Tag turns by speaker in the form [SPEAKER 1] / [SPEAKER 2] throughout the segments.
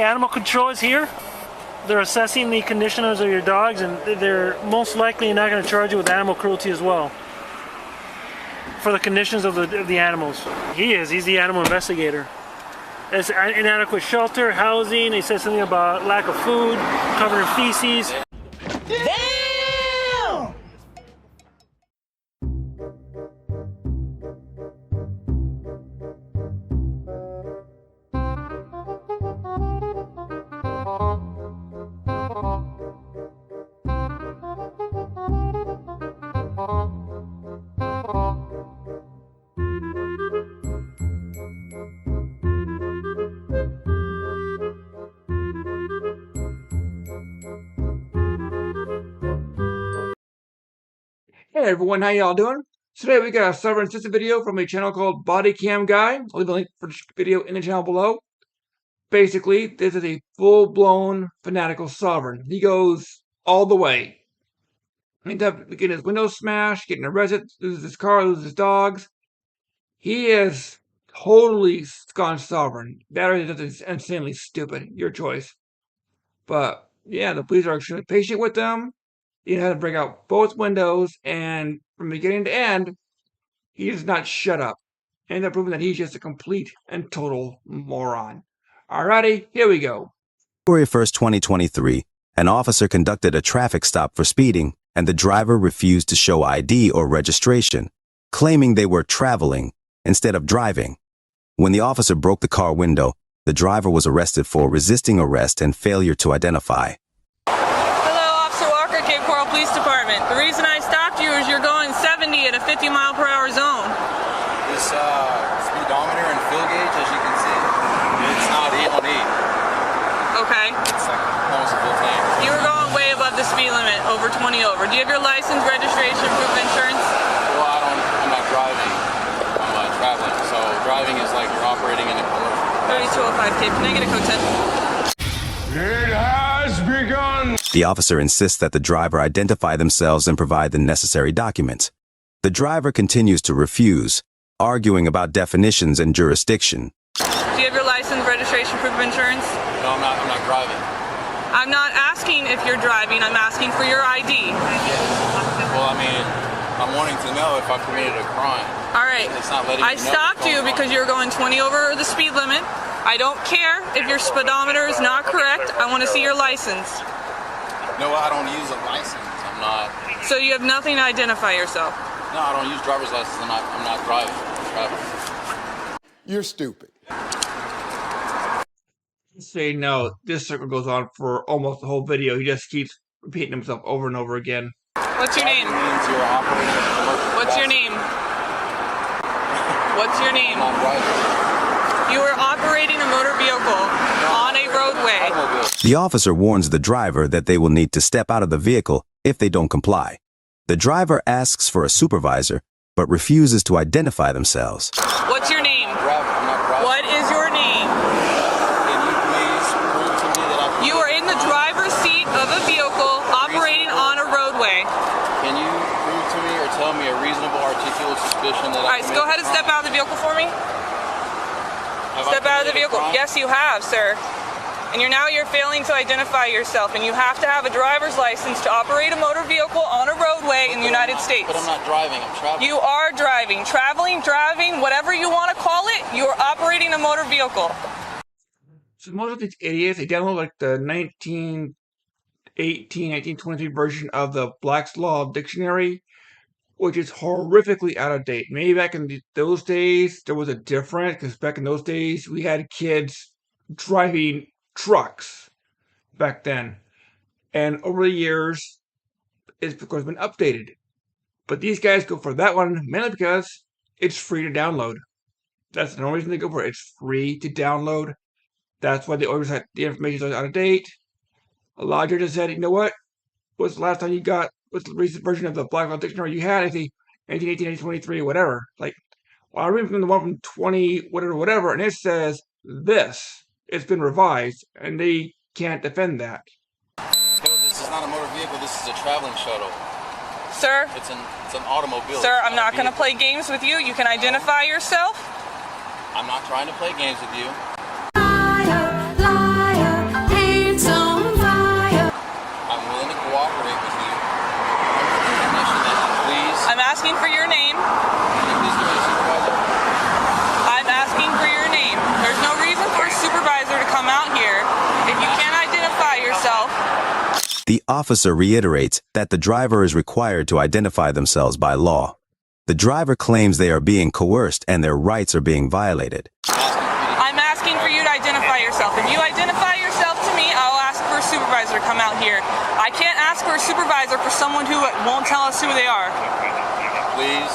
[SPEAKER 1] animal control is here. They're assessing the conditions of your dogs, and they're most likely not going to charge you with animal cruelty as well for the conditions of the animals. He's the animal investigator. It's inadequate shelter, housing. He said something about lack of food, covered in feces.
[SPEAKER 2] Damn!
[SPEAKER 3] Hey everyone, how y'all doing? Today we got a sovereign assistant video from a channel called Body Cam Guy. I'll leave a link for this video in the channel below. Basically, this is a full-blown fanatical sovereign. He goes all the way. He's getting his windows smashed, getting arrested, loses his car, loses his dogs. He is totally gone sovereign. That is insanely stupid. Your choice. But yeah, the police are extremely patient with them. He had to break out both windows, and from beginning to end, he does not shut up. And they're proving that he's just a complete and total moron. Alrighty, here we go.
[SPEAKER 4] February 1st, 2023, an officer conducted a traffic stop for speeding, and the driver refused to show ID or registration, claiming they were traveling instead of driving. When the officer broke the car window, the driver was arrested for resisting arrest and failure to identify.
[SPEAKER 5] Police Department. The reason I stopped you is you're going 70 in a 50-mile-per-hour zone.
[SPEAKER 6] This speedometer and fuel gauge, as you can see, it's not 8 on 8.
[SPEAKER 5] Okay.
[SPEAKER 6] It's like almost a full tank.
[SPEAKER 5] You were going way above the speed limit, over 20 over. Do you have your license, registration, proof of insurance?
[SPEAKER 6] Well, I'm not driving. I'm traveling. So driving is like you're operating in a commercial.
[SPEAKER 5] 3205 Cape. Can I get a code 10?
[SPEAKER 7] It has begun!
[SPEAKER 4] The officer insists that the driver identify themselves and provide the necessary documents. The driver continues to refuse, arguing about definitions and jurisdiction.
[SPEAKER 5] Do you have your license, registration, proof of insurance?
[SPEAKER 6] No, I'm not driving.
[SPEAKER 5] I'm not asking if you're driving, I'm asking for your ID.
[SPEAKER 6] Well, I mean, I'm wanting to know if I committed a crime.
[SPEAKER 5] All right.
[SPEAKER 6] It's not letting
[SPEAKER 5] I
[SPEAKER 6] me know
[SPEAKER 5] stopped you because you were going 20 over the speed limit. I don't care if your speedometer is not correct. I want to see your license.
[SPEAKER 6] No, I don't use a license. I'm not.
[SPEAKER 5] So you have nothing to identify yourself?
[SPEAKER 6] No, I don't use driver's license. I'm not driving. I'm traveling.
[SPEAKER 7] You're stupid.
[SPEAKER 3] Say no, this circle goes on for almost the whole video. He just keeps repeating himself over and over again.
[SPEAKER 5] What's your name?
[SPEAKER 6] Means you're operating in a commercial
[SPEAKER 5] What's your
[SPEAKER 6] capacity.
[SPEAKER 5] name? What's your name?
[SPEAKER 6] I'm not driving.
[SPEAKER 5] You are operating a motor vehicle on a roadway.
[SPEAKER 4] The officer warns the driver that they will need to step out of the vehicle if they don't comply. The driver asks for a supervisor, but refuses to identify themselves.
[SPEAKER 5] What's your name?
[SPEAKER 6] I'm not driving.
[SPEAKER 5] What is your name?
[SPEAKER 6] Can you please prove to me that I'm...
[SPEAKER 5] You are in the driver's seat of a vehicle operating on a roadway.
[SPEAKER 6] Can you prove to me or tell me a reasonable articulate suspicion that
[SPEAKER 5] All right, so go ahead and step out of the vehicle for me. Step out of the vehicle. Yes, you have, sir. And you're failing to identify yourself, and you have to have a driver's license to operate a motor vehicle on a roadway in the United States.
[SPEAKER 6] But I'm not driving, I'm traveling.
[SPEAKER 5] You are driving, driving, whatever you want to call it, you are operating a motor vehicle.
[SPEAKER 3] So most of these idiots, they download like the 1918, 1923 version of the Black's Law Dictionary, which is horrifically out of date. Maybe back in those days, there was a difference, because back in those days, we had kids driving trucks back then. And over the years, it's of course been updated. But these guys go for that one mainly because it's free to download. That's the only reason they go for it. It's free to download. That's why they always had the information is out of date. A lot of judges said, you know what? What's the last time you got, what's the recent version of the Black Law Dictionary you had? I think 1918, 1923, whatever. Like, well, I read from the one from 20, whatever, and it says this. It's been revised, and they can't defend that.
[SPEAKER 6] No, this is not a motor vehicle, this is a traveling shuttle.
[SPEAKER 5] Sir?
[SPEAKER 6] It's an automobile.
[SPEAKER 5] Sir, I'm not going to play games with you. You can identify yourself.
[SPEAKER 6] I'm not trying to play games with you.
[SPEAKER 2] Liar, liar.
[SPEAKER 5] I'm asking for your name.
[SPEAKER 6] Can you please give me a supervisor?
[SPEAKER 5] I'm asking for your name. There's no reason for a supervisor to come out here if you can't identify yourself.
[SPEAKER 4] The officer reiterates that the driver is required to identify themselves by law. The driver claims they are being coerced and their rights are being violated.
[SPEAKER 5] I'm asking for you to identify yourself. If you identify yourself to me, I'll ask for a supervisor to come out here. I can't ask for a supervisor for someone who won't tell us who they are.
[SPEAKER 6] Please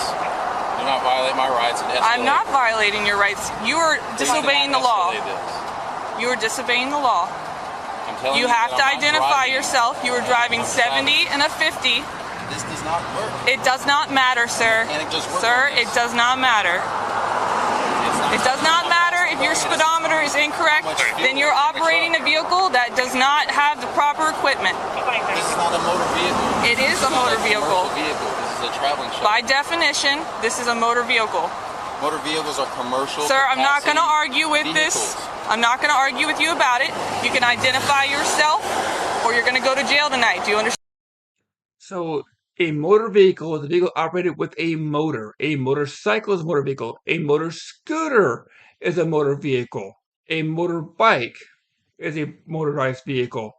[SPEAKER 6] do not violate my rights and escalate.
[SPEAKER 5] I'm not violating your rights. You are disobeying the law.
[SPEAKER 6] Escalate this.
[SPEAKER 5] You are disobeying the law.
[SPEAKER 6] I'm telling
[SPEAKER 5] You have
[SPEAKER 6] that
[SPEAKER 5] to
[SPEAKER 6] I'm not
[SPEAKER 5] identify
[SPEAKER 6] driving.
[SPEAKER 5] yourself. You were driving 70 and a 50.
[SPEAKER 6] This does not work.
[SPEAKER 5] It does not matter, sir.
[SPEAKER 6] And it just works
[SPEAKER 5] Sir,
[SPEAKER 6] on
[SPEAKER 5] it
[SPEAKER 6] this.
[SPEAKER 5] does not matter. It does not matter if your speedometer is incorrect, then you're operating a vehicle that does not have the proper equipment.
[SPEAKER 6] This is not a motor vehicle.
[SPEAKER 5] It is
[SPEAKER 6] This
[SPEAKER 5] a motor
[SPEAKER 6] not
[SPEAKER 5] vehicle.
[SPEAKER 6] commercial vehicle. This is a traveling shuttle.
[SPEAKER 5] By definition, this is a motor vehicle.
[SPEAKER 6] Motor vehicles are commercial.
[SPEAKER 5] Sir, I'm not going to
[SPEAKER 6] capacity
[SPEAKER 5] argue with this.
[SPEAKER 6] vehicles.
[SPEAKER 5] I'm not going to argue with you about it. You can identify yourself or you're going to go to jail tonight. Do you understand?
[SPEAKER 3] So a motor vehicle is a vehicle operated with a motor. A motorcycle is a motor vehicle. A motor scooter is a motor vehicle. A motorbike is a motorized vehicle.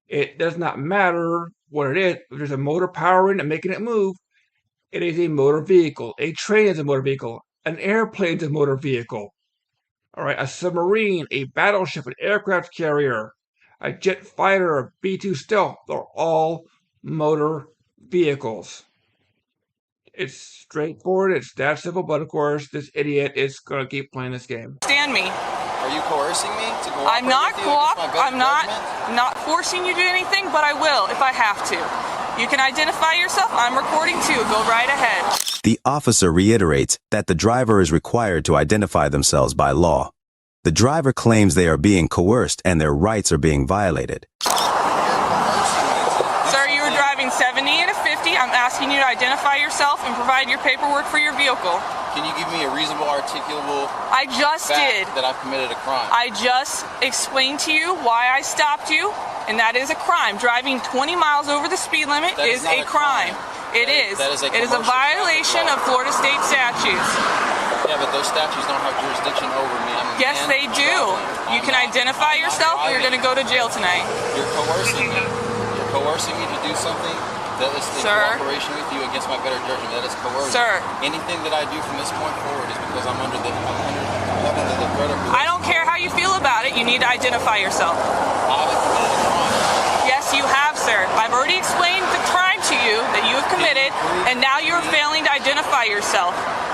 [SPEAKER 3] It does not matter what it is. If there's a motor powering and making it move, it is a motor vehicle. A train is a motor vehicle. An airplane is a motor vehicle. All right, a submarine, a battleship, an aircraft carrier, a jet fighter, a B-2 stealth, they're all motor vehicles. It's straightforward, it's that simple, but of course, this idiot is going to keep playing this game.
[SPEAKER 5] Me.
[SPEAKER 6] Are you coercing me to cooperate
[SPEAKER 5] I'm not
[SPEAKER 6] with you against my better
[SPEAKER 5] I'm
[SPEAKER 6] judgment?
[SPEAKER 5] not forcing you to do anything, but I will if I have to. You can identify yourself. I'm recording too. Go right ahead.
[SPEAKER 4] The officer reiterates that the driver is required to identify themselves by law. The driver claims they are being coerced and their rights are being violated.
[SPEAKER 5] Sir, you were driving 70 and a 50. I'm asking you to identify yourself and provide your paperwork for your vehicle.
[SPEAKER 6] Can you give me a reasonable, articulable
[SPEAKER 5] I just
[SPEAKER 6] fact
[SPEAKER 5] did.
[SPEAKER 6] that I've committed a crime?
[SPEAKER 5] I just explained to you why I stopped you, and that is a crime. Driving 20 miles over the speed limit
[SPEAKER 6] That
[SPEAKER 5] is
[SPEAKER 6] is not
[SPEAKER 5] a
[SPEAKER 6] a
[SPEAKER 5] crime.
[SPEAKER 6] crime.
[SPEAKER 5] It is.
[SPEAKER 6] That is a
[SPEAKER 5] It is a
[SPEAKER 6] commercial
[SPEAKER 5] violation of
[SPEAKER 6] traffic
[SPEAKER 5] Florida
[SPEAKER 6] law.
[SPEAKER 5] State statutes.
[SPEAKER 6] Yeah, but those statutes don't have jurisdiction over me. I'm a
[SPEAKER 5] Yes,
[SPEAKER 6] man
[SPEAKER 5] they do.
[SPEAKER 6] traveling.
[SPEAKER 5] You
[SPEAKER 6] I'm
[SPEAKER 5] can
[SPEAKER 6] not-
[SPEAKER 5] identify
[SPEAKER 6] I'm not
[SPEAKER 5] yourself, or you're going
[SPEAKER 6] driving.
[SPEAKER 5] to go to jail tonight.
[SPEAKER 6] You're coercing me. You're coercing me to do something that is in
[SPEAKER 5] Sir.
[SPEAKER 6] cooperation with you against my better judgment. That is coercion.
[SPEAKER 5] Sir.
[SPEAKER 6] Anything that I do from this point forward is because I'm under the threat of
[SPEAKER 5] I don't care how you feel about it. You need to identify yourself.
[SPEAKER 6] I haven't committed a crime.
[SPEAKER 5] Yes, you have, sir. I've already explained the crime to you that you have committed, and now you're failing to identify yourself.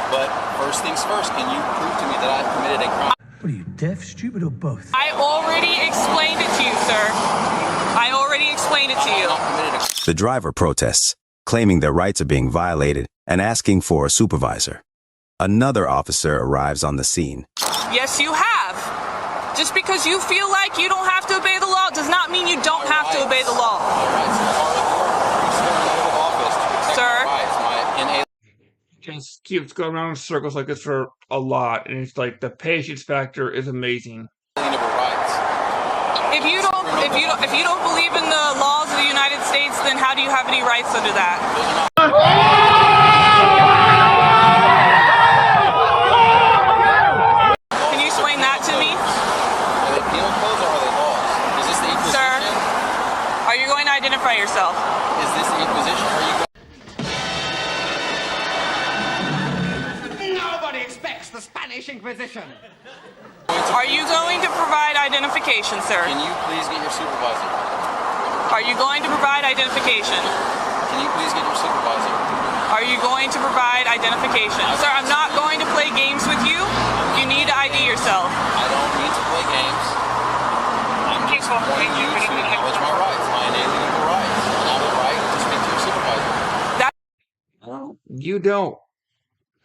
[SPEAKER 6] But first things first, can you prove to me that I've committed a crime?
[SPEAKER 2] What are you, deaf, stupid, or both?
[SPEAKER 5] I already explained it to you, sir. I already explained it to you.
[SPEAKER 6] I've not committed a
[SPEAKER 4] The driver protests, claiming their rights are being violated and asking for a supervisor. Another officer arrives on the scene.
[SPEAKER 5] Yes, you have. Just because you feel like you don't have to obey the law does not mean you don't have to obey the law.
[SPEAKER 6] My rights are part of the office to protect
[SPEAKER 5] Sir.
[SPEAKER 6] my rights, my inalienable
[SPEAKER 3] Just keeps going around in circles like this for a lot, and it's like the patience factor is amazing.
[SPEAKER 6] rights.
[SPEAKER 5] If you don't believe in the laws of the United States, then how do you have any rights under that? Can you explain that to me?
[SPEAKER 6] Are they penal codes or are they laws? Is this the Inquisition?
[SPEAKER 5] Sir. Are you going to identify yourself?
[SPEAKER 6] Is this the Inquisition? Are you
[SPEAKER 8] Nobody expects the Spanish Inquisition.
[SPEAKER 5] Are you going to provide identification, sir?
[SPEAKER 6] Can you please get your supervisor?
[SPEAKER 5] Are you going to provide identification?
[SPEAKER 6] Can you please get your supervisor?
[SPEAKER 5] Are you going to provide identification? Sir, I'm not going to play games with you. You need to ID yourself.
[SPEAKER 6] I don't mean to play games. I'm just wanting you to acknowledge my rights, my inalienable rights. I have a right to speak to your supervisor.
[SPEAKER 3] You don't.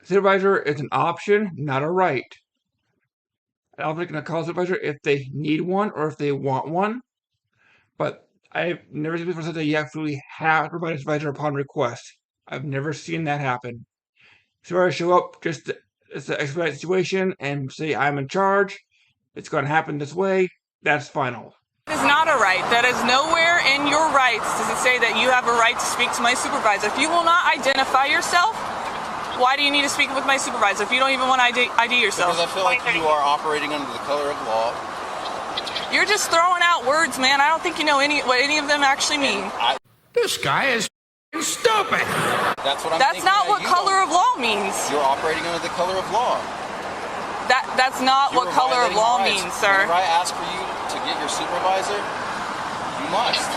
[SPEAKER 3] Supervisor is an option, not a right. An officer can call a supervisor if they need one or if they want one. But I've never seen people say that you absolutely have to provide a supervisor upon request. I've never seen that happen. Supervisor show up just to expedite the situation and say, I'm in charge. It's going to happen this way. That's final.
[SPEAKER 5] It is not a right. That is nowhere in your rights does it say that you have a right to speak to my supervisor. If you will not identify yourself, why do you need to speak with my supervisor if you don't even want to ID yourself?
[SPEAKER 6] Because I feel like you are operating under the color of law.
[SPEAKER 5] You're just throwing out words, man. I don't think you know what any of them actually mean.
[SPEAKER 7] This guy is stupid.
[SPEAKER 6] That's what I'm
[SPEAKER 5] That's
[SPEAKER 6] thinking
[SPEAKER 5] not
[SPEAKER 6] that
[SPEAKER 5] what
[SPEAKER 6] you
[SPEAKER 5] color
[SPEAKER 6] don't.
[SPEAKER 5] of law means.
[SPEAKER 6] You're operating under the color of law.
[SPEAKER 5] That's not
[SPEAKER 6] You're
[SPEAKER 5] what color of
[SPEAKER 6] violating
[SPEAKER 5] law
[SPEAKER 6] rights.
[SPEAKER 5] means, sir.
[SPEAKER 6] Whenever I ask for you to get your supervisor, you must.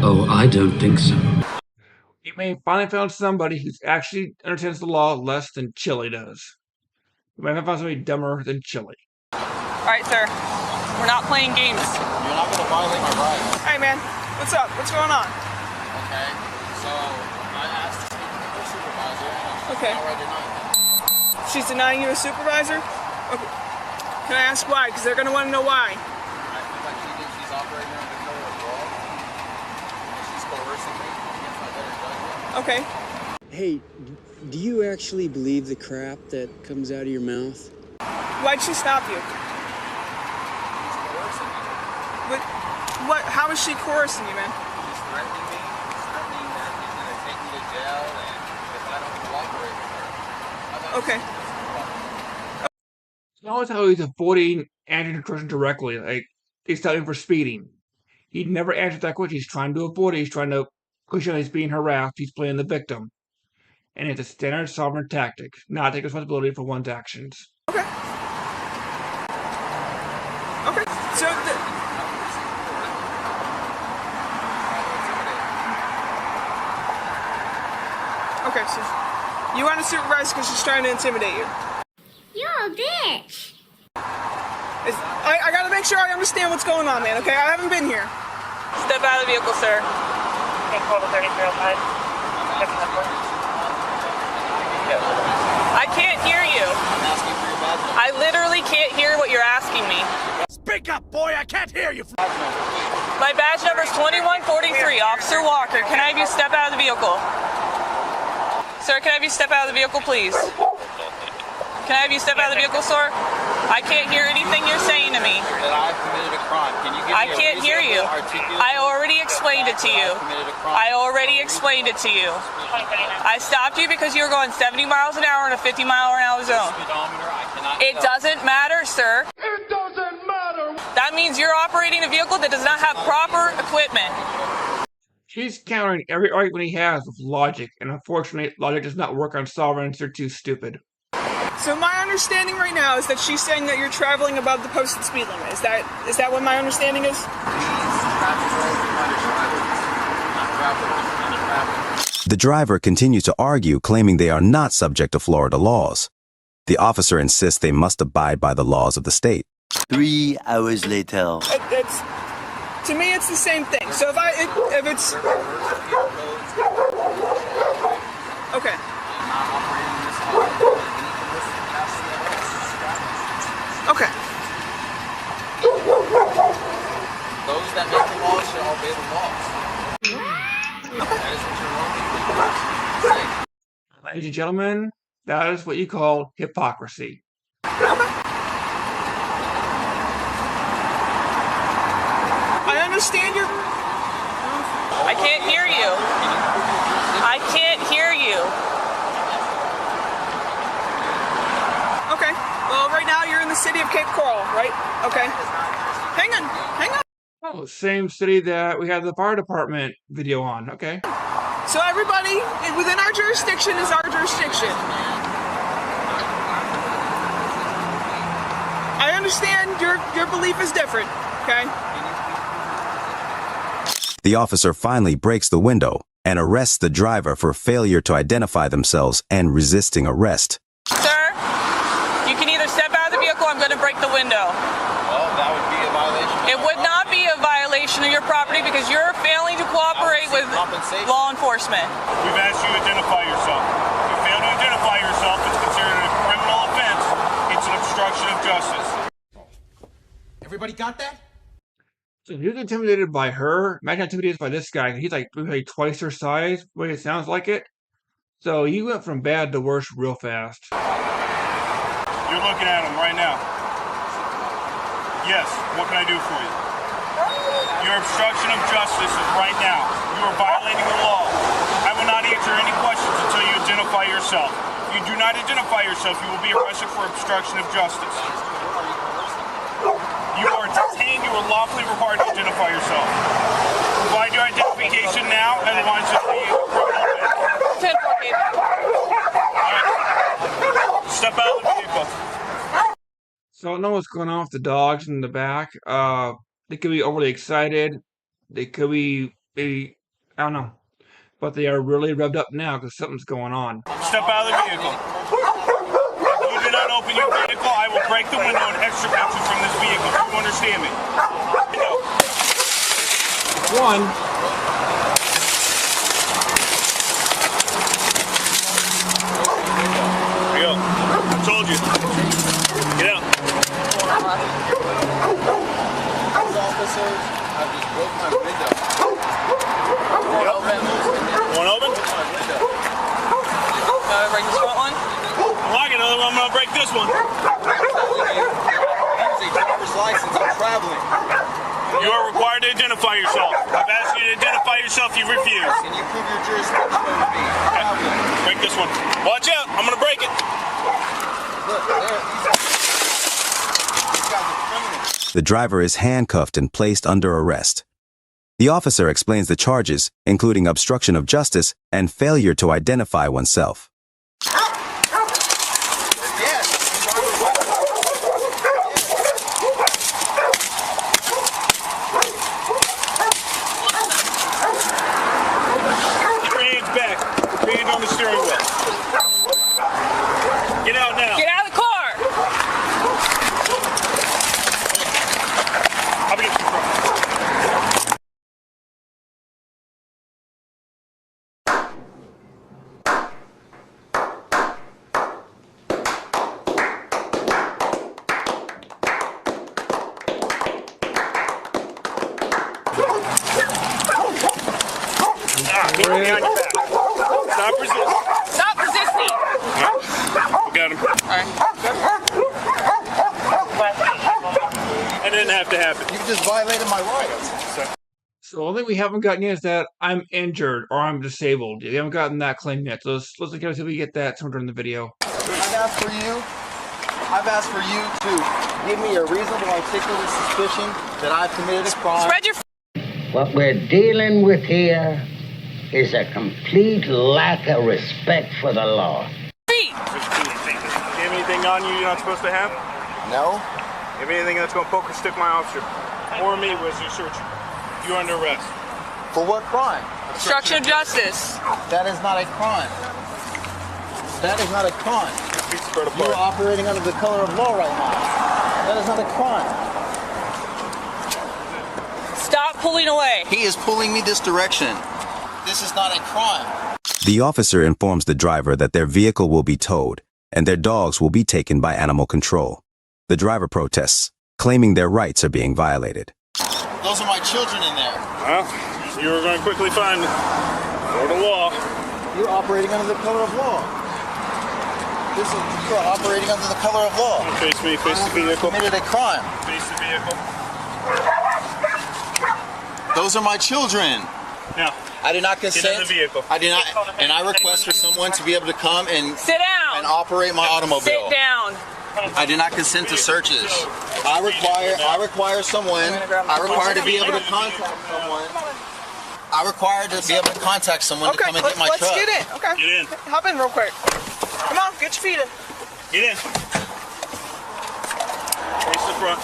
[SPEAKER 2] Oh, I don't think so.
[SPEAKER 3] You may finally found somebody who actually understands the law less than Chili does. You might have found somebody dumber than Chili.
[SPEAKER 5] All right, sir. We're not playing games.
[SPEAKER 6] You're not going to violate my rights.
[SPEAKER 5] Hey, man. What's up? What's going on?
[SPEAKER 6] Okay? So, I asked to speak with your supervisor, and
[SPEAKER 5] Okay.
[SPEAKER 6] now right tonight.
[SPEAKER 5] She's denying you a supervisor? Okay. Can I ask why? Because they're going to want to know why.
[SPEAKER 6] I feel like she thinks she's operating under the color of law. And she's coercing me against my better judgment.
[SPEAKER 5] Okay.
[SPEAKER 9] Hey, do you actually believe the crap that comes out of your mouth?
[SPEAKER 5] Why'd she stop you?
[SPEAKER 6] She's coercing me.
[SPEAKER 5] But what? How is she coercing you, man?
[SPEAKER 6] She's threatening me. She's threatening that she's going to take me to jail, and if I don't cooperate with her.
[SPEAKER 5] Okay.
[SPEAKER 3] Notice how he's avoiding answering the question directly. Like, he's telling him for speeding. He never answered that question. He's trying to avoid it. He's trying to push on he's being harassed. He's playing the victim. And it's a standard sovereign tactic, not take responsibility for one's actions.
[SPEAKER 5] Okay. Okay. So, okay, so you want to supervise because she's trying to intimidate you.
[SPEAKER 10] You're a bitch.
[SPEAKER 5] I gotta make sure I understand what's going on, man, okay? I haven't been here. Step out of the vehicle, sir.
[SPEAKER 1] Okay, call the 3305.
[SPEAKER 5] I can't hear you.
[SPEAKER 6] I'm asking for your badge number.
[SPEAKER 5] I literally can't hear what you're asking me.
[SPEAKER 7] Speak up, boy. I can't hear you.
[SPEAKER 5] My badge number is 2143, Officer Walker. Can I have you step out of the vehicle? Sir, can I have you step out of the vehicle, please? Can I have you step out of the vehicle, sir? I can't hear anything you're saying to me.
[SPEAKER 6] That I've committed a crime. Can you give me
[SPEAKER 5] I can't hear you. I already explained it to you. I already explained it to you. I stopped you because you were going 70 miles an hour in a 50-mile-an-hour zone. It doesn't matter, sir.
[SPEAKER 7] It doesn't matter.
[SPEAKER 5] That means you're operating a vehicle that does not have proper equipment.
[SPEAKER 3] She's countering every argument he has with logic, and unfortunately, logic does not work on sovereigns. They're too stupid.
[SPEAKER 5] So my understanding right now is that she's saying that you're traveling above the posted speed limit. Is that what my understanding is?
[SPEAKER 4] The driver continues to argue, claiming they are not subject to Florida laws. The officer insists they must abide by the laws of the state.
[SPEAKER 11] 3 hours later.
[SPEAKER 5] To me, it's the same thing. So if it's okay. Okay.
[SPEAKER 6] Those that make the laws shall obey the laws. That is what you're wrong.
[SPEAKER 3] Ladies and gentlemen, that is what you call hypocrisy.
[SPEAKER 5] I understand your. I can't hear you. I can't hear you. Okay. Well, right now you're in the city of Cape Coral, right? Okay. Hang on.
[SPEAKER 3] Oh, same city that we had the fire department video on. Okay.
[SPEAKER 5] So everybody within our jurisdiction is our jurisdiction. I understand your belief is different, okay?
[SPEAKER 4] The officer finally breaks the window and arrests the driver for failure to identify themselves and resisting arrest.
[SPEAKER 5] Sir, you can either step out of the vehicle or I'm going to break the window.
[SPEAKER 6] Well, that would be a violation.
[SPEAKER 5] It would not be a violation of your property because you're failing to cooperate with law enforcement.
[SPEAKER 12] We've asked you to identify yourself. If you fail to identify yourself, it's considered a criminal offense. It's an obstruction of justice.
[SPEAKER 8] Everybody got that?
[SPEAKER 3] So he was intimidated by her. Imagine intimidated by this guy. He's like twice her size, the way it sounds like it. So he went from bad to worse real fast.
[SPEAKER 12] You're looking at him right now. Yes, what can I do for you? Your obstruction of justice is right now. You are violating the law. I will not answer any questions until you identify yourself. If you do not identify yourself, you will be arrested for obstruction of justice. You are detained. You are lawfully required to identify yourself. Provide your identification now, otherwise it will be a criminal offense. All right. Step out of the vehicle.
[SPEAKER 3] So I don't know what's going on with the dogs in the back. They could be overly excited. They could be maybe, I don't know. But they are really revved up now because something's going on.
[SPEAKER 12] Step out of the vehicle. If you do not open your vehicle, I will break the window and extricate you from this vehicle. Do you understand me? No.
[SPEAKER 3] One.
[SPEAKER 12] Here you go. I told you. Get out.
[SPEAKER 6] Officers, I just broke my window.
[SPEAKER 12] One open?
[SPEAKER 5] Break this front one.
[SPEAKER 12] Lock another one. I'm gonna break this one.
[SPEAKER 6] Use a driver's license. I'm traveling.
[SPEAKER 12] You are required to identify yourself. I've asked you to identify yourself. You refuse.
[SPEAKER 6] Can you prove your jurisdiction over me? I'm traveling.
[SPEAKER 12] Break this one. Watch out. I'm gonna break it.
[SPEAKER 6] Look, these guys are criminals.
[SPEAKER 4] The driver is handcuffed and placed under arrest. The officer explains the charges, including obstruction of justice and failure to identify oneself.
[SPEAKER 12] Get out now.
[SPEAKER 5] Get out of the car.
[SPEAKER 12] I'll be getting you from. Keep me on your back. Stop resisting.
[SPEAKER 5] Stop resisting.
[SPEAKER 12] Got him.
[SPEAKER 5] All right.
[SPEAKER 12] That didn't have to happen.
[SPEAKER 6] You just violated my rights.
[SPEAKER 3] So the only thing we haven't gotten yet is that I'm injured or I'm disabled. We haven't gotten that claim yet. So let's look at see if we get that somewhere in the video.
[SPEAKER 6] I've asked for you to give me a reasonable articulate suspicion that I've committed a crime.
[SPEAKER 5] Spread your.
[SPEAKER 13] What we're dealing with here is a complete lack of respect for the law.
[SPEAKER 5] Feet.
[SPEAKER 12] Do you have anything on you you're not supposed to have?
[SPEAKER 6] No.
[SPEAKER 12] You have anything that's going to poke or stick my officer or me as you search you? You're under arrest.
[SPEAKER 6] For what crime?
[SPEAKER 5] Obstruction of justice.
[SPEAKER 6] That is not a crime. That is not a crime. You are operating under the color of law right now. That is not a crime.
[SPEAKER 5] Stop pulling away.
[SPEAKER 6] He is pulling me this direction. This is not a crime.
[SPEAKER 4] The officer informs the driver that their vehicle will be towed and their dogs will be taken by animal control. The driver protests, claiming their rights are being violated.
[SPEAKER 6] Those are my children in there.
[SPEAKER 12] Well, you were going to quickly find the law.
[SPEAKER 6] You're operating under the color of law. You are operating under the color of law.
[SPEAKER 12] Face me, face the vehicle.
[SPEAKER 6] Committed a crime.
[SPEAKER 12] Face the vehicle.
[SPEAKER 6] Those are my children.
[SPEAKER 12] Now,
[SPEAKER 6] I do not consent.
[SPEAKER 12] get in the vehicle.
[SPEAKER 6] I do not, and I request for someone to be able to come and
[SPEAKER 5] sit down
[SPEAKER 6] and operate my automobile.
[SPEAKER 5] Sit down.
[SPEAKER 6] I do not consent to searches. I require someone. I require to be able to contact someone. I require to be able to contact someone to come and get my truck.
[SPEAKER 5] Let's get in. Okay.
[SPEAKER 12] Get in.
[SPEAKER 5] Hop in real quick. Come on, get your feet in.
[SPEAKER 12] Get in. Face the front.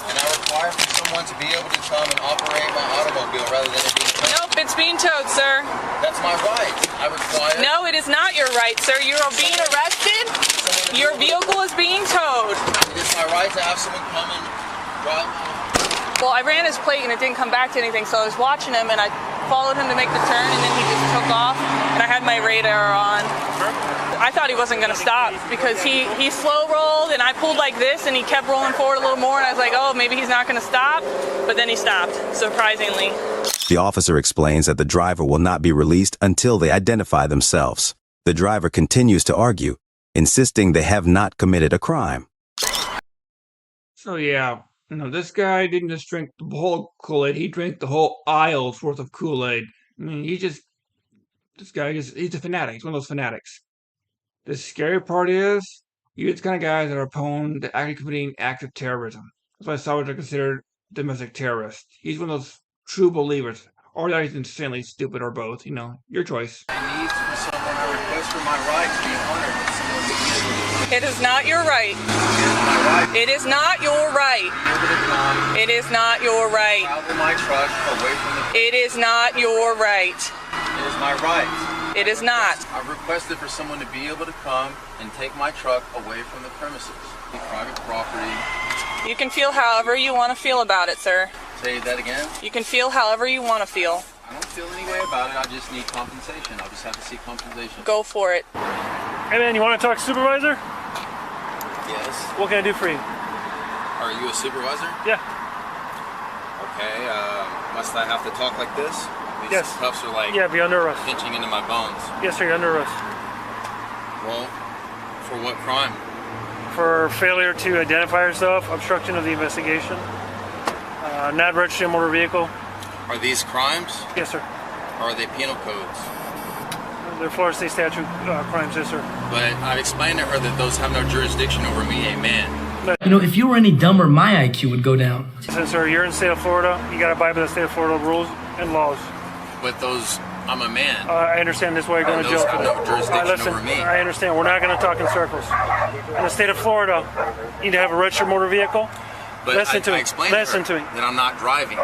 [SPEAKER 6] And I require for someone to be able to come and operate my automobile rather than it being towed.
[SPEAKER 5] Nope, it's being towed, sir.
[SPEAKER 6] That's my right. I require.
[SPEAKER 5] No, it is not your right, sir. You are being arrested. Your vehicle is being towed.
[SPEAKER 6] It is my right to have someone come and drive.
[SPEAKER 5] Well, I ran his plate and it didn't come back to anything, so I was watching him and I followed him to make the turn and then he just took off and I had my radar on. I thought he wasn't going to stop because he slow rolled and I pulled like this and he kept rolling forward a little more and I was like, oh, maybe he's not going to stop, but then he stopped, surprisingly.
[SPEAKER 4] The officer explains that the driver will not be released until they identify themselves. The driver continues to argue, insisting they have not committed a crime.
[SPEAKER 3] So yeah, No, this guy didn't just drink the whole Kool-Aid. He drank the whole aisle's worth of Kool-Aid. I mean, he's a fanatic. He's one of those fanatics. The scary part is, you're the kind of guys that are prone to actually committing acts of terrorism. That's why Salvador are considered domestic terrorists. He's one of those true believers. Or that he's insanely stupid, or both. You know, your choice.
[SPEAKER 6] I need for someone, I request for my right to be honored with someone to be able to.
[SPEAKER 5] It is not your right. It is not your right. It is not your right.
[SPEAKER 6] Travel my truck away from the.
[SPEAKER 5] It is not your right.
[SPEAKER 6] It is my right.
[SPEAKER 5] It is not.
[SPEAKER 6] I've requested for someone to be able to come and take my truck away from the premises. Private property.
[SPEAKER 5] You can feel however you want to feel about it, sir.
[SPEAKER 6] Say that again?
[SPEAKER 5] You can feel however you want to feel.
[SPEAKER 6] I don't feel any way about it. I just need compensation. I'll just have to seek compensation.
[SPEAKER 5] Go for it.
[SPEAKER 1] Hey man, you want to talk supervisor?
[SPEAKER 6] Yes.
[SPEAKER 1] What can I do for you?
[SPEAKER 6] Are you a supervisor?
[SPEAKER 1] Yeah.
[SPEAKER 6] Okay. Must I have to talk like this? These
[SPEAKER 1] Yes.
[SPEAKER 6] cuffs are like
[SPEAKER 1] be under arrest.
[SPEAKER 6] pinching into my bones.
[SPEAKER 1] Yes, sir, you're under arrest.
[SPEAKER 6] Well, for what crime?
[SPEAKER 1] For failure to identify yourself, obstruction of the investigation, not registering a motor vehicle.
[SPEAKER 6] Are these crimes?
[SPEAKER 1] Yes, sir.
[SPEAKER 6] Or are they penal codes?
[SPEAKER 1] They're Florida State statute crimes, yes, sir.
[SPEAKER 6] But I've explained to her that those have no jurisdiction over me, a man.
[SPEAKER 14] You know, if you were any dumber, my IQ would go down.
[SPEAKER 1] Listen, sir, you're in the state of Florida. You got to abide by the state of Florida rules and laws.
[SPEAKER 6] But those, I'm a man.
[SPEAKER 1] I understand this is why you're going to jail.
[SPEAKER 6] Those have no jurisdiction
[SPEAKER 1] listen,
[SPEAKER 6] over me.
[SPEAKER 1] I understand. We're not going to talk in circles. In the state of Florida, you need to have a registered motor vehicle.
[SPEAKER 6] But
[SPEAKER 1] listen to
[SPEAKER 6] I
[SPEAKER 1] me.
[SPEAKER 6] explained
[SPEAKER 1] Listen
[SPEAKER 6] to
[SPEAKER 1] to
[SPEAKER 6] her
[SPEAKER 1] me.
[SPEAKER 6] that I'm not driving.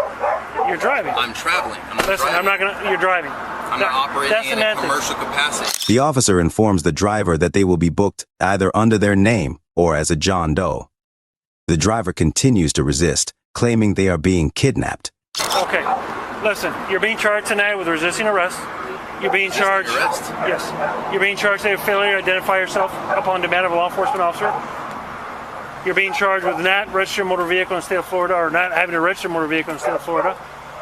[SPEAKER 1] You're driving.
[SPEAKER 6] I'm traveling. I'm not
[SPEAKER 1] Listen,
[SPEAKER 6] driving.
[SPEAKER 1] I'm not going to. You're driving.
[SPEAKER 6] I'm not operating in a commercial capacity.
[SPEAKER 4] The officer informs the driver that they will be booked either under their name or as a John Doe. The driver continues to resist, claiming they are being kidnapped.
[SPEAKER 1] Okay. Listen, you're being charged tonight with resisting arrest. You're being charged.
[SPEAKER 6] Arrest?
[SPEAKER 1] Yes. You're being charged with failure to identify yourself upon demand of a law enforcement officer. You're being charged with not registering a motor vehicle in the state of Florida, or not having a registered motor vehicle in the state of Florida.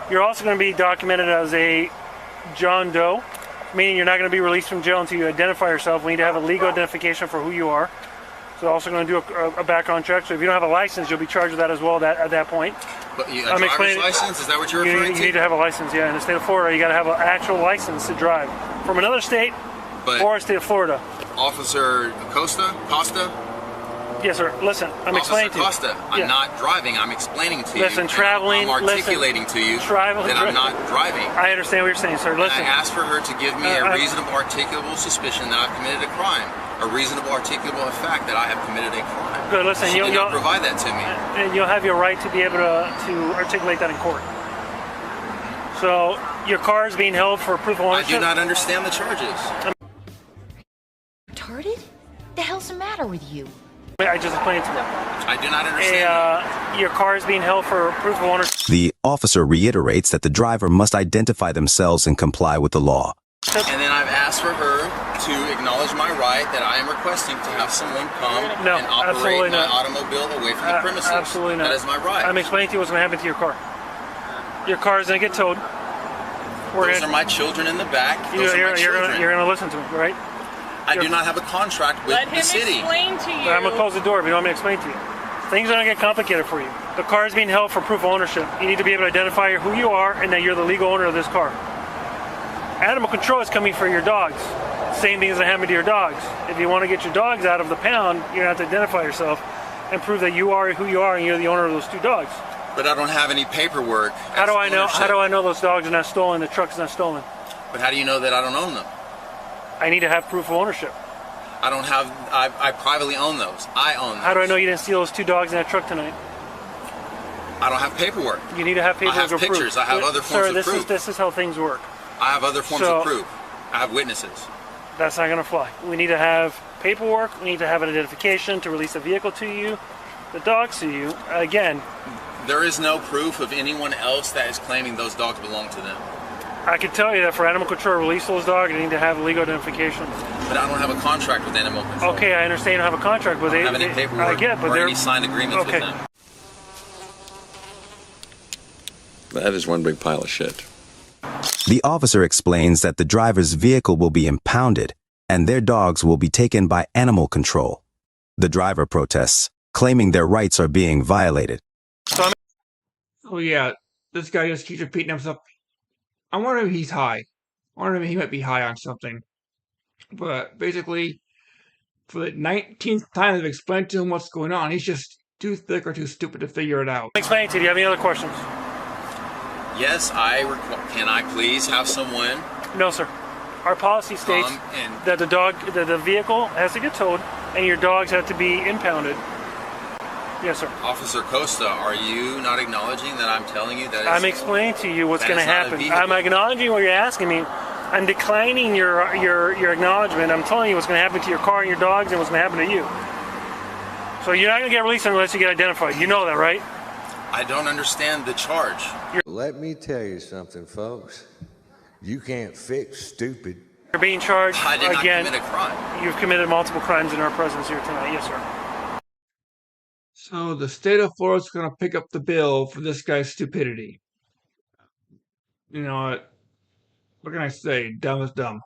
[SPEAKER 1] You're also going to be documented as a John Doe, meaning you're not going to be released from jail until you identify yourself. We need to have a legal identification for who you are. So also going to do a background check. So if you don't have a license, you'll be charged with that as well at that point.
[SPEAKER 6] But a driver's license? Is that what you're referring to?
[SPEAKER 1] You need to have a license, yeah. In the state of Florida, you got to have an actual license to drive from another state or state of Florida.
[SPEAKER 6] Officer Costa?
[SPEAKER 1] Yes, sir. Listen, I'm explaining to you.
[SPEAKER 6] Officer Costa, I'm not driving. I'm explaining to you.
[SPEAKER 1] Listen, traveling.
[SPEAKER 6] I'm articulating to you that I'm not driving.
[SPEAKER 1] I understand what you're saying, sir. Listen.
[SPEAKER 6] And I asked for her to give me a reasonable, articulable suspicion that I've committed a crime. A reasonable, articulable fact that I have committed a crime.
[SPEAKER 1] Good. Listen,
[SPEAKER 6] she did not provide that to me.
[SPEAKER 1] And you'll have your right to be able to articulate that in court. So your car is being held for proof of ownership.
[SPEAKER 6] I do not understand the charges.
[SPEAKER 15] Retarded? The hell's the matter with you?
[SPEAKER 1] I just explained it to them.
[SPEAKER 6] I do not understand.
[SPEAKER 1] Your car is being held for proof of ownership.
[SPEAKER 4] The officer reiterates that the driver must identify themselves and comply with the law.
[SPEAKER 6] And then I've asked for her to acknowledge my right that I am requesting to have someone come and operate my automobile away from the premises.
[SPEAKER 1] Absolutely not.
[SPEAKER 6] That is my right.
[SPEAKER 1] I'm explaining to you what's going to happen to your car. Your car is going to get towed.
[SPEAKER 6] Those are my children in the back. Those are my children.
[SPEAKER 1] You're going to listen to me, right?
[SPEAKER 6] I do not have a contract with the city.
[SPEAKER 5] Let him explain to you.
[SPEAKER 1] I'm going to close the door if you don't want me to explain to you. Things are going to get complicated for you. The car is being held for proof of ownership. You need to be able to identify who you are and that you're the legal owner of this car. Animal control is coming for your dogs. Same thing as happening to your dogs. If you want to get your dogs out of the pound, you're going to have to identify yourself and prove that you are who you are and you're the owner of those two dogs.
[SPEAKER 6] But I don't have any paperwork.
[SPEAKER 1] How do I know? How do I know those dogs are not stolen? The truck's not stolen.
[SPEAKER 6] But how do you know that I don't own them?
[SPEAKER 1] I need to have proof of ownership.
[SPEAKER 6] I don't have. I privately own those. I own those.
[SPEAKER 1] How do I know you didn't steal those two dogs in that truck tonight?
[SPEAKER 6] I don't have paperwork.
[SPEAKER 1] You need to have paperwork.
[SPEAKER 6] I have pictures. I have other forms of proof.
[SPEAKER 1] This is how things work.
[SPEAKER 6] I have other forms of proof. I have witnesses.
[SPEAKER 1] That's not going to fly. We need to have paperwork. We need to have an identification to release the vehicle to you, the dogs to you. Again,
[SPEAKER 6] there is no proof of anyone else that is claiming those dogs belong to them.
[SPEAKER 1] I can tell you that for animal control to release those dogs, you need to have legal identification.
[SPEAKER 6] But I don't have a contract with animal control.
[SPEAKER 1] Okay, I understand you don't have a contract with
[SPEAKER 6] them. I don't have any paperwork
[SPEAKER 1] I get, but
[SPEAKER 6] or any signed agreements with them.
[SPEAKER 16] That is one big pile of shit.
[SPEAKER 4] The officer explains that the driver's vehicle will be impounded and their dogs will be taken by animal control. The driver protests, claiming their rights are being violated.
[SPEAKER 1] So
[SPEAKER 3] Oh yeah, this guy just keeps repeating himself. I'm wondering if he's high. I'm wondering if he might be high on something. But basically, for the 19th time I've explained to him what's going on, he's just too thick or too stupid to figure it out.
[SPEAKER 1] Explain to you. Do you have any other questions?
[SPEAKER 6] Yes, can I please have someone?
[SPEAKER 1] No, sir. Our policy states that the vehicle has to get towed, and your dogs have to be impounded. Yes, sir.
[SPEAKER 6] Officer Costa, are you not acknowledging that I'm telling you that
[SPEAKER 1] I'm explaining to you what's going to happen. I'm acknowledging what you're asking me. I'm declining your acknowledgement. I'm telling you what's going to happen to your car and your dogs and what's going to happen to you. So you're not going to get released unless you get identified. You know that, right?
[SPEAKER 6] I don't understand the charge.
[SPEAKER 17] Let me tell you something, folks. You can't fix stupid.
[SPEAKER 1] You're being charged
[SPEAKER 6] I did
[SPEAKER 1] again.
[SPEAKER 6] not commit a crime.
[SPEAKER 1] You've committed multiple crimes in our presence here tonight. Yes, sir.
[SPEAKER 3] So the state of Florida is going to pick up the bill for this guy's stupidity. You know what can I say? Dumb is dumb.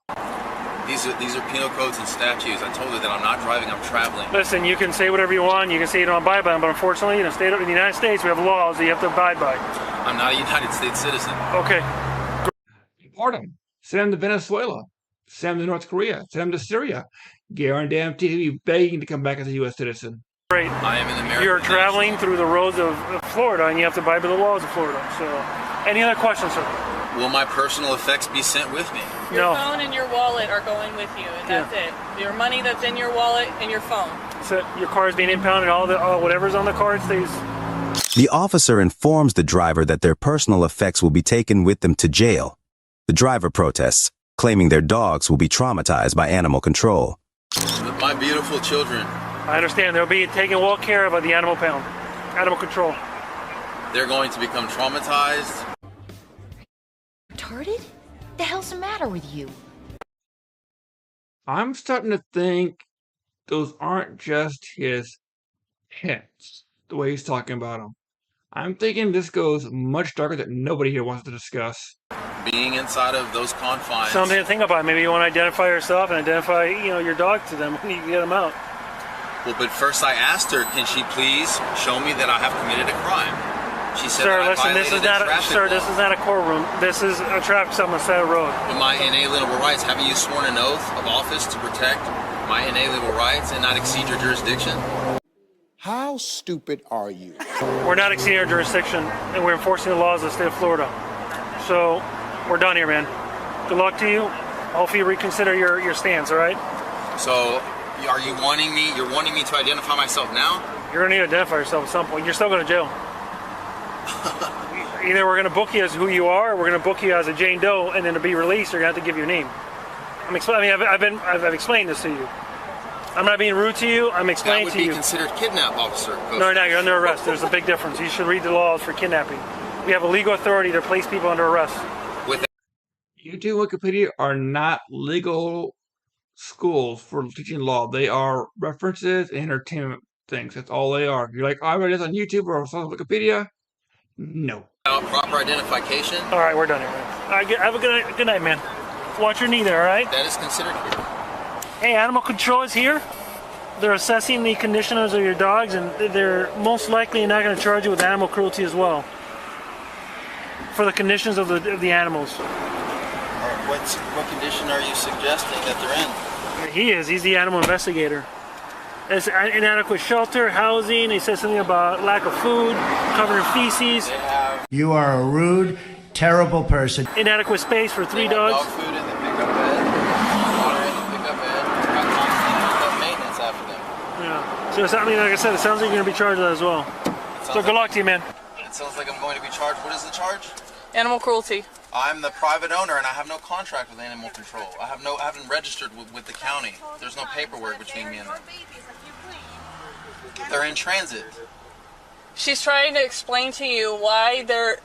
[SPEAKER 6] These are penal codes and statutes. I told you that I'm not driving, I'm traveling.
[SPEAKER 1] Listen, you can say whatever you want. You can say you don't abide by them, but unfortunately, in the United States, we have laws that you have to abide by.
[SPEAKER 6] I'm not a United States citizen.
[SPEAKER 1] Okay.
[SPEAKER 3] Deport him. Send him to Venezuela. Send him to North Korea. Send him to Syria. Guarantee he'll be begging to come back as a U.S. citizen.
[SPEAKER 1] Great.
[SPEAKER 6] I am an American.
[SPEAKER 1] You're traveling through the roads of Florida, and you have to abide by the laws of Florida. So, any other questions, sir?
[SPEAKER 6] Will my personal effects be sent with me?
[SPEAKER 5] Your phone and your wallet are going with you, and that's it. Your money that's in your wallet and your phone.
[SPEAKER 1] So your car is being impounded. All whatever's on the car stays.
[SPEAKER 4] The officer informs the driver that their personal effects will be taken with them to jail. The driver protests, claiming their dogs will be traumatized by animal control.
[SPEAKER 6] My beautiful children.
[SPEAKER 1] I understand. They'll be taken well care of by the animal control.
[SPEAKER 6] They're going to become traumatized.
[SPEAKER 15] Retarded? The hell's the matter with you?
[SPEAKER 3] I'm starting to think those aren't just his pets, the way he's talking about them. I'm thinking this goes much darker than nobody here wants to discuss.
[SPEAKER 6] Being inside of those confines.
[SPEAKER 1] Something to think about. Maybe you want to identify yourself and identify, your dog to them when you get them out.
[SPEAKER 6] Well, but first I asked her, can she please show me that I have committed a crime? She said,
[SPEAKER 1] "Sir, listen, this is not a courtroom. This is a traffic stop on the side of the road."
[SPEAKER 6] With my inalienable rights, haven't you sworn an oath of office to protect my inalienable rights and not exceed your jurisdiction?
[SPEAKER 8] How stupid are you?
[SPEAKER 1] We're not exceeding our jurisdiction, and we're enforcing the laws of the state of Florida. So, we're done here, man. Good luck to you. Hopefully you reconsider your stance, all right?
[SPEAKER 6] So, are you wanting me, you're wanting me to identify myself now?
[SPEAKER 1] You're going to need to identify yourself at some point. You're still going to jail. Either we're going to book you as who you are, or we're going to book you as a Jane Doe, and then to be released, you're going to have to give your name. I've explained this to you. I'm not being rude to you. I'm explaining to you.
[SPEAKER 6] That would be considered kidnap, officer.
[SPEAKER 1] No, you're under arrest. There's a big difference. You should read the laws for kidnapping. We have a legal authority to place people under arrest.
[SPEAKER 3] YouTube and Wikipedia are not legal schools for teaching law. They are references and entertainment things. That's all they are. You're like, I read this on YouTube or on Wikipedia. No.
[SPEAKER 6] Proper identification.
[SPEAKER 1] All right, we're done here, man. Have a good night, man. Watch your knee there, all right?
[SPEAKER 6] That is considered.
[SPEAKER 1] Hey, animal control is here. They're assessing the conditions of your dogs, and they're most likely not going to charge you with animal cruelty as well. For the conditions of the animals.
[SPEAKER 6] What condition are you suggesting that they're in?
[SPEAKER 1] He's the animal investigator. It's inadequate shelter, housing. He says something about lack of food, covered in feces.
[SPEAKER 18] You are a rude, terrible person.
[SPEAKER 1] Inadequate space for 3 dogs.
[SPEAKER 6] Dog food in the pickup bed, water in the pickup bed. Got constant maintenance after them.
[SPEAKER 1] Yeah. So like I said, it sounds like you're going to be charged with that as well. So good luck to you, man.
[SPEAKER 6] It sounds like I'm going to be charged. What is the charge?
[SPEAKER 5] Animal cruelty.
[SPEAKER 6] I'm the private owner, and I have no contract with animal control. I haven't registered with the county. There's no paperwork between me and them. They're in transit.
[SPEAKER 5] She's trying to explain to you why they're...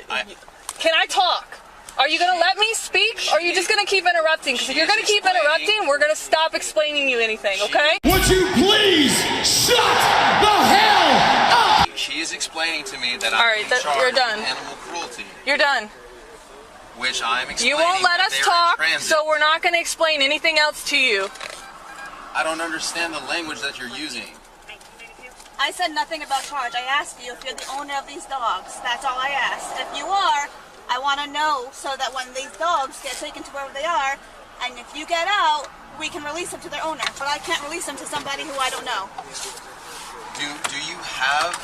[SPEAKER 5] Can I talk? Are you going to let me speak, or are you just going to keep interrupting? Because if you're going to keep interrupting, we're going to stop explaining you anything, okay?
[SPEAKER 7] Would you please shut the hell up?
[SPEAKER 6] She is explaining to me that
[SPEAKER 5] I'm you're done.
[SPEAKER 6] Animal cruelty.
[SPEAKER 5] You're done.
[SPEAKER 6] Which I'm explaining.
[SPEAKER 5] You won't let us talk, so we're not going to explain anything else to you.
[SPEAKER 6] I don't understand the language that you're using.
[SPEAKER 19] I said nothing about charge. I asked you if you're the owner of these dogs. That's all I asked. If you are, I want to know so that when these dogs get taken to wherever they are, and if you get out, we can release them to their owner. But I can't release them to somebody who I don't know.
[SPEAKER 6] Do you have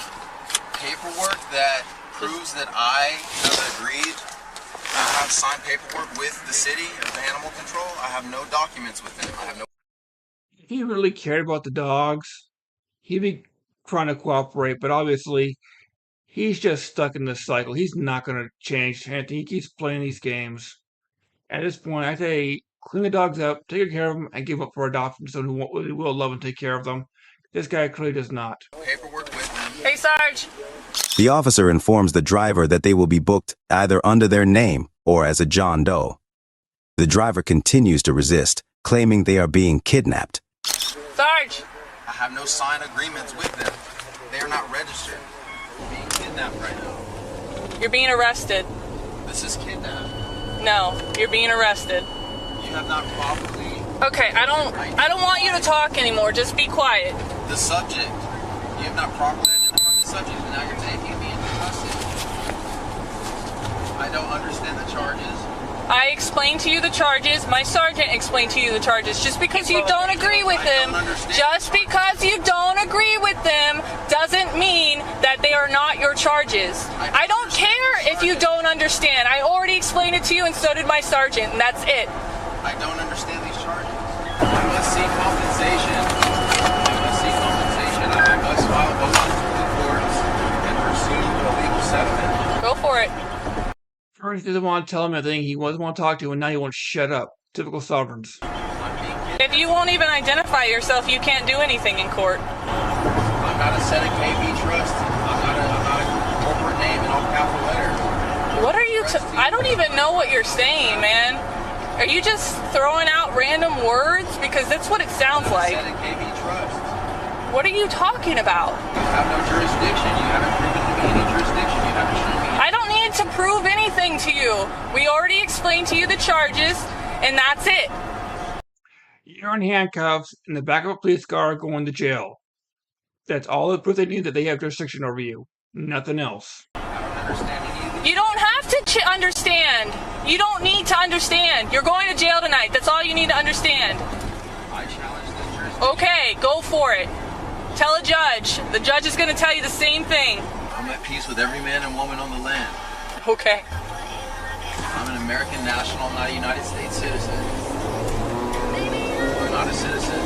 [SPEAKER 6] paperwork that proves that I have agreed? I have signed paperwork with the city of animal control. I have no documents with them. I have no.
[SPEAKER 3] If he really cared about the dogs, he'd be trying to cooperate, but obviously he's just stuck in this cycle. He's not going to change. Anthony, he keeps playing these games. At this point, I say clean the dogs up, take care of them, and give up for adoption to someone who will love and take care of them. This guy clearly does not.
[SPEAKER 6] Paperwork with them.
[SPEAKER 5] Hey, Sarge.
[SPEAKER 4] The officer informs the driver that they will be booked either under their name or as a John Doe. The driver continues to resist, claiming they are being kidnapped.
[SPEAKER 5] Sarge.
[SPEAKER 6] I have no signed agreements with them. They are not registered. I'm being kidnapped right now.
[SPEAKER 5] You're being arrested.
[SPEAKER 6] This is kidnapped.
[SPEAKER 5] No, you're being arrested.
[SPEAKER 6] You have not properly.
[SPEAKER 5] Okay, I don't want you to talk anymore. Just be quiet.
[SPEAKER 6] The subject. You have not properly identified the subject, and now you're taking me into custody. I don't understand the charges.
[SPEAKER 5] I explained to you the charges. My sergeant explained to you the charges. Just because you don't agree with them, doesn't mean that they are not your charges. I don't care if you don't understand. I already explained it to you, and so did my sergeant, and that's it.
[SPEAKER 6] I don't understand these charges. I must seek compensation. I must file motions to the courts and pursue a legal settlement.
[SPEAKER 5] Go for it.
[SPEAKER 3] First, he doesn't want to tell him anything. He doesn't want to talk to him, and now he won't shut up. Typical sovereigns.
[SPEAKER 5] If you won't even identify yourself, you can't do anything in court.
[SPEAKER 6] I'm not a set of KB Trust. I'm not a corporate name in all capital letters.
[SPEAKER 5] What are you? I don't even know what you're saying, man. Are you just throwing out random words? Because that's what it sounds like.
[SPEAKER 6] I'm a set of KB Trust.
[SPEAKER 5] What are you talking about?
[SPEAKER 6] You have no jurisdiction. You haven't proven to me any jurisdiction. You haven't shown me.
[SPEAKER 5] I don't need to prove anything to you. We already explained to you the charges, and that's it.
[SPEAKER 3] You're in handcuffs in the back of a police car going to jail. That's all the proof they need that they have jurisdiction over you. Nothing else.
[SPEAKER 5] You don't have to understand. You don't need to understand. You're going to jail tonight. That's all you need to understand.
[SPEAKER 6] I challenge this jurisdiction.
[SPEAKER 5] Okay, go for it. Tell a judge. The judge is going to tell you the same thing.
[SPEAKER 6] I'm at peace with every man and woman on the land.
[SPEAKER 5] Okay.
[SPEAKER 6] I'm an American national, not a United States citizen. I'm not a citizen.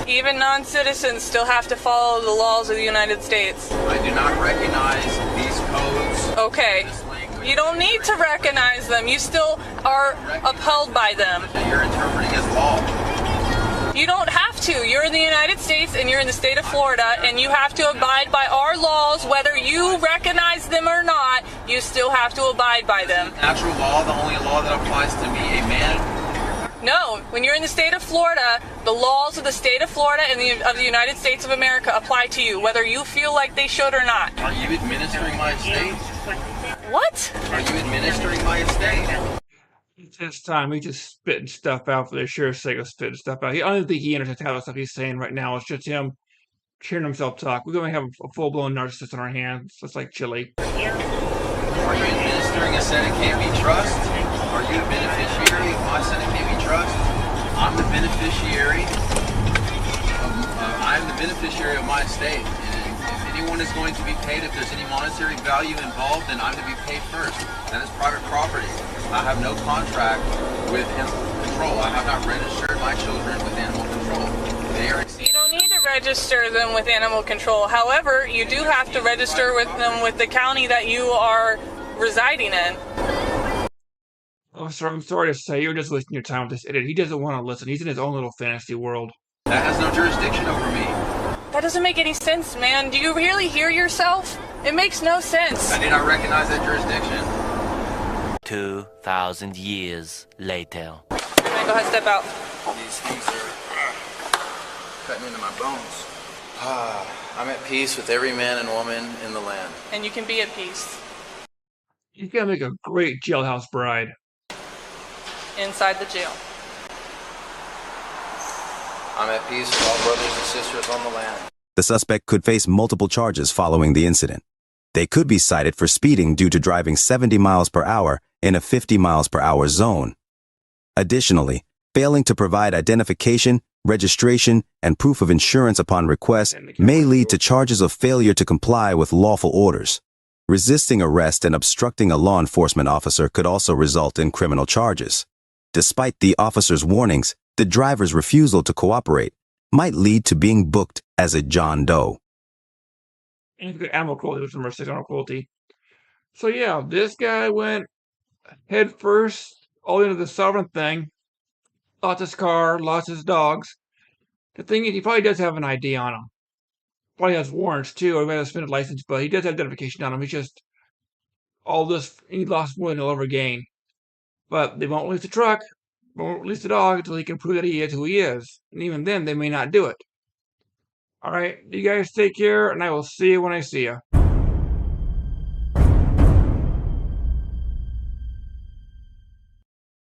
[SPEAKER 5] Even non-citizens still have to follow the laws of the United States.
[SPEAKER 6] I do not recognize these codes.
[SPEAKER 5] Okay. You don't need to recognize them. You still are upheld by them.
[SPEAKER 6] You're interpreting as law.
[SPEAKER 5] You don't have to. You're in the United States and you're in the state of Florida, and you have to abide by our laws. Whether you recognize them or not, you still have to abide by them.
[SPEAKER 6] Natural law, the only law that applies to me, a man.
[SPEAKER 5] No, when you're in the state of Florida, the laws of the state of Florida and of the United States of America apply to you, whether you feel like they should or not.
[SPEAKER 6] Are you administering my estate?
[SPEAKER 5] What?
[SPEAKER 6] Are you administering my estate?
[SPEAKER 3] It's his time. He's just spitting stuff out for the sheer sake of spitting stuff out. I don't think he understands how the stuff he's saying right now. It's just him hearing himself talk. We're going to have a full-blown narcissist in our hands. It's like chili.
[SPEAKER 6] Are you administering a Senate KB trust? Are you a beneficiary of my Senate KB trust? I'm the beneficiary of my estate. And if anyone is going to be paid, if there's any monetary value involved, then I'm to be paid first. That is private property. I have no contract with animal control. I have not registered my children with animal control.
[SPEAKER 5] You don't need to register them with animal control. However, you do have to register with them with the county that you are residing in.
[SPEAKER 3] Oh, sir, I'm sorry to say, you're just wasting your time with this idiot. He doesn't want to listen. He's in his own little fantasy world.
[SPEAKER 6] That has no jurisdiction over me.
[SPEAKER 5] That doesn't make any sense, man. Do you really hear yourself? It makes no sense.
[SPEAKER 6] I do not recognize that jurisdiction.
[SPEAKER 11] 2,000 years later.
[SPEAKER 5] Go ahead, step out.
[SPEAKER 6] These things are cutting into my bones. I'm at peace with every man and woman in the land.
[SPEAKER 5] And you can be at peace.
[SPEAKER 3] He's gonna make a great jailhouse bride.
[SPEAKER 5] Inside the jail.
[SPEAKER 6] I'm at peace with all brothers and sisters on the land.
[SPEAKER 4] The suspect could face multiple charges following the incident. They could be cited for speeding due to driving 70 miles per hour in a 50 miles per hour zone. Additionally, failing to provide identification, registration, and proof of insurance upon request may lead to charges of failure to comply with lawful orders. Resisting arrest and obstructing a law enforcement officer could also result in criminal charges. Despite the officer's warnings, the driver's refusal to cooperate might lead to being booked as a John Doe.
[SPEAKER 3] And if you got animal cruelty, which is number 6, animal cruelty. So yeah, this guy went head first all into the sovereign thing. Lost his car, lost his dogs. The thing is, he probably does have an ID on him. Probably has warrants too, or he might have a suspended license, but he does have identification on him. He's just all this, he lost more than he'll ever gain. But they won't release the truck, won't release the dog until he can prove that he is who he is. And even then, they may not do it. Alright, you guys take care, and I will see you when I see you.